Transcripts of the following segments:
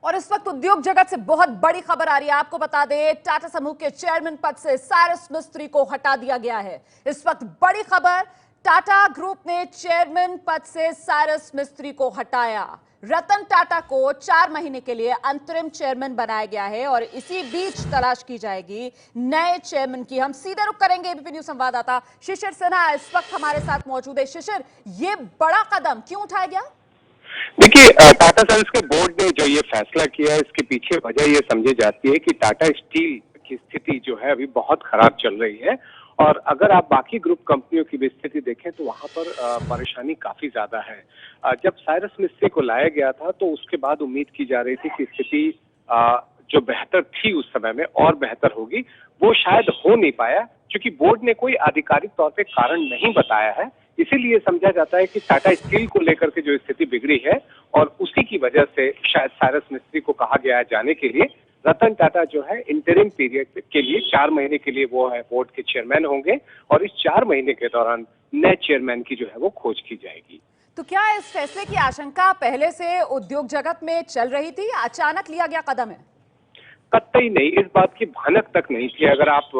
और इस वक्त उद्योग जगत से बहुत बड़ी खबर आ रही है। आपको बता दें, टाटा समूह के चेयरमैन पद से साइरस मिस्त्री को हटा दिया गया है। इस वक्त बड़ी खबर, टाटा ग्रुप ने चेयरमैन पद से साइरस मिस्त्री को हटाया। रतन टाटा को 4 महीने के लिए अंतरिम चेयरमैन बनाया गया है और इसी बीच तलाश की जाएगी नए चेयरमैन की। हम सीधे रुख करेंगे एबीपी न्यूज संवाददाता शिशिर सिन्हा इस वक्त हमारे साथ मौजूद है। शिशिर, ये बड़ा कदम क्यों उठाया गया? देखिए, टाटा सन्स के बोर्ड ने जो ये फैसला किया है, इसके पीछे वजह ये समझी जाती है कि टाटा स्टील की स्थिति जो है अभी बहुत खराब चल रही है। और अगर आप बाकी ग्रुप कंपनियों की भी स्थिति देखें तो वहां पर परेशानी काफी ज्यादा है। जब साइरस मिस्त्री को लाया गया था तो उसके बाद उम्मीद की जा रही थी कि स्थिति जो बेहतर थी उस समय में और बेहतर होगी, वो शायद हो नहीं पाया क्योंकि बोर्ड ने कोई आधिकारिक तौर पे कारण नहीं बताया है। इसीलिए समझा जाता है कि टाटा स्टील को लेकर के जो स्थिति बिगड़ी है और उसी की वजह से शायद साइरस मिस्त्री को कहा गया है जाने के लिए। रतन टाटा जो है इंटरिम पीरियड के लिए 4 महीने के लिए वो है बोर्ड के चेयरमैन होंगे और इस 4 महीने के दौरान नए चेयरमैन की जो है वो खोज की जाएगी। तो क्या इस फैसले की आशंका पहले से उद्योग जगत में चल रही थी या अचानक लिया गया कदम है? कतई नहीं, इस बात की भनक तक नहीं थी। अगर आप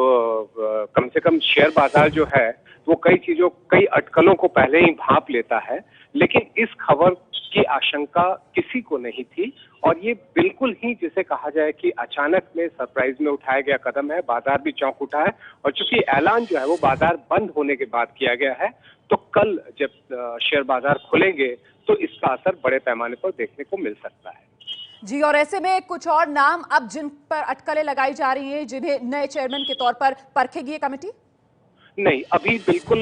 कम से कम शेयर बाजार जो है वो कई अटकलों को पहले ही भांप लेता है, लेकिन इस खबर की आशंका किसी को नहीं थी और ये बिल्कुल ही जिसे कहा जाए कि अचानक में सरप्राइज में उठाया गया कदम है। बाजार भी चौंक उठा है और चूंकि ऐलान जो है वो बाजार बंद होने के बाद किया गया है, तो कल जब शेयर बाजार खुलेंगे तो इसका असर बड़े पैमाने पर देखने को मिल सकता है। जी, और ऐसे में कुछ और नाम अब जिन पर अटकलें लगाई जा रही हैं, जिन्हें नए चेयरमैन के तौर पर परखेगी ये कमेटी? नहीं, अभी बिल्कुल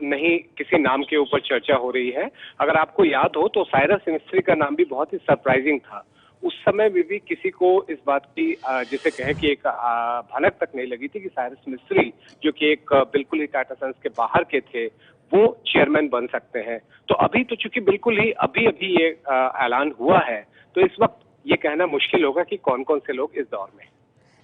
नहीं किसी नाम के ऊपर चर्चा हो रही है। अगर आपको याद हो तो साइरस मिस्त्री का नाम भी बहुत ही सरप्राइजिंग था। उस समय में भी किसी को इस बात की जिसे कहें कि एक भनक तक नहीं लगी थी कि साइरस मिस्त्री जो कि एक बिल्कुल ही टाटा सन्स के बाहर के थे, वो चेयरमैन बन सकते हैं। तो अभी तो चूंकि बिल्कुल ही अभी ये ऐलान हुआ है, तो इस वक्त ये कहना मुश्किल होगा कि कौन कौन से लोग इस दौर में।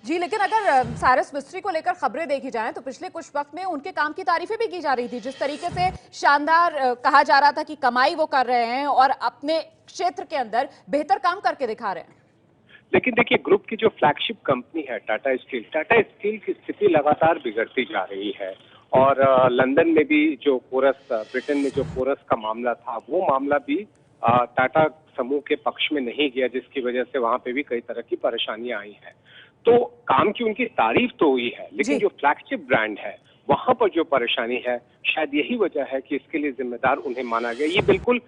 जी, लेकिन अगर साइरस मिस्त्री को लेकर खबरें देखी जाएं तो पिछले कुछ वक्त में उनके काम की तारीफें भी की जा रही थी। जिस तरीके से शानदार कहा जा रहा था कि कमाई वो कर रहे हैं और अपने क्षेत्र के अंदर बेहतर काम करके दिखा रहे हैं। लेकिन देखिए, ग्रुप की जो फ्लैगशिप कंपनी है टाटा स्टील की स्थिति लगातार बिगड़ती जा रही है। और लंदन में भी जो ब्रिटेन में जो कोरस का मामला था, वो मामला भी टाटा समूह के पक्ष में नहीं गया, जिसकी वजह से वहां पे भी कई तरह की परेशानियां आई हैं। तो काम की उनकी तारीफ तो हुई है, लेकिन जो फ्लैगशिप ब्रांड है वहां पर जो परेशानी है, शायद यही वजह है कि इसके लिए जिम्मेदार उन्हें माना गया। ये बिल्कुल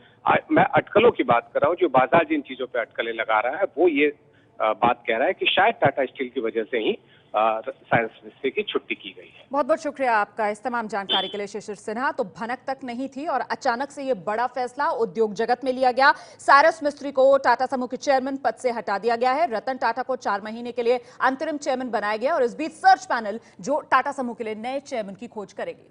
मैं अटकलों की बात कर रहा हूँ, जो बाजार जिन चीजों पे अटकलें लगा रहा है वो ये बात कह रहा है कि शायद टाटा स्टील की वजह से ही साइरस मिस्त्री की छुट्टी की गई है। बहुत बहुत शुक्रिया आपका इस तमाम जानकारी के लिए शिशिर सिन्हा। तो भनक तक नहीं थी और अचानक से ये बड़ा फैसला उद्योग जगत में लिया गया। साइरस मिस्त्री को टाटा समूह के चेयरमैन पद से हटा दिया गया है। रतन टाटा को 4 महीने के लिए अंतरिम चेयरमैन बनाया गया और इस बीच सर्च पैनल जो टाटा समूह के लिए नए चेयरमैन की खोज करेगी।